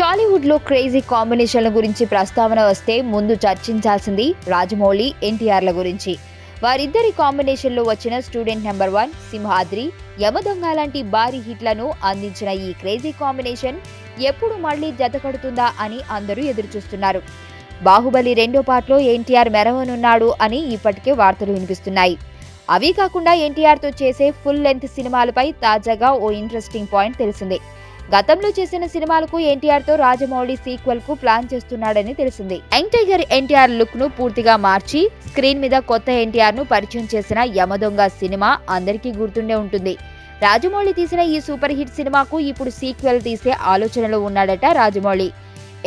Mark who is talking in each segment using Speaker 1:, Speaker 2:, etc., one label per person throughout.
Speaker 1: టాలీవుడ్ లో క్రేజీ కాంబినేషన్ల గురించి ప్రస్తావన వస్తే ముందు చర్చించాల్సింది రాజమౌళి ఎన్టీఆర్ల గురించి. వారిద్దరి కాంబినేషన్లో వచ్చిన స్టూడెంట్ నెంబర్ 1, సింహాద్రి, యమదొంగ లాంటి భారీ హిట్లను అందించిన ఈ క్రేజీ కాంబినేషన్ ఎప్పుడు మళ్లీ జతకడుతుందా అని అందరూ ఎదురుచూస్తున్నారు. బాహుబలి 2వ పార్ట్లో ఎన్టీఆర్ మెరవనున్నాడు అని ఇప్పటికే వార్తలు వినిపిస్తున్నాయి. అవి కాకుండా ఎన్టీఆర్ తో చేసే ఫుల్ లెంత్ సినిమాలపై తాజాగా ఓ ఇంట్రెస్టింగ్ పాయింట్ తెలిసింది. గతంలో చేసిన సినిమాలకు ఎన్టీఆర్ తో రాజమౌళి సీక్వెల్ కు ప్లాన్ చేస్తున్నాడని తెలిసింది. యంగ్ టైగర్ ఎన్టీఆర్ లుక్ ను పూర్తిగా మార్చి స్క్రీన్ మీద కొత్త ఎన్టీఆర్ ను పరిచయం చేసిన యమదొంగ సినిమా అందరికీ గుర్తుండే ఉంటుంది. రాజమౌళి తీసిన ఈ సూపర్ హిట్ సినిమాకు ఇప్పుడు సీక్వెల్ తీసే ఆలోచనలో ఉన్నాడట రాజమౌళి.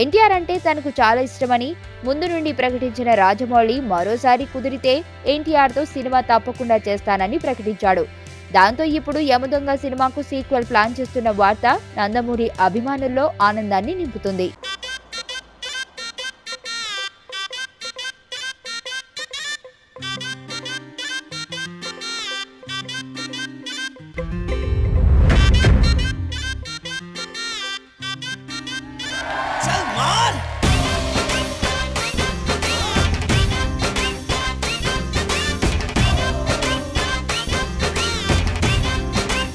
Speaker 1: ఎన్టీఆర్ అంటే తనకు చాలా ఇష్టమని ముందు నుండి ప్రకటించిన రాజమౌళి మరోసారి కుదిరితే ఎన్టీఆర్ తో సినిమా తప్పకుండా చేస్తానని ప్రకటించాడు. దాంతో ఇప్పుడు యమదొంగ సినిమాకు సీక్వెల్ ప్లాన్ చేస్తున్న వార్త నందమూరి అభిమానుల్లో ఆనందాన్ని నింపుతుంది.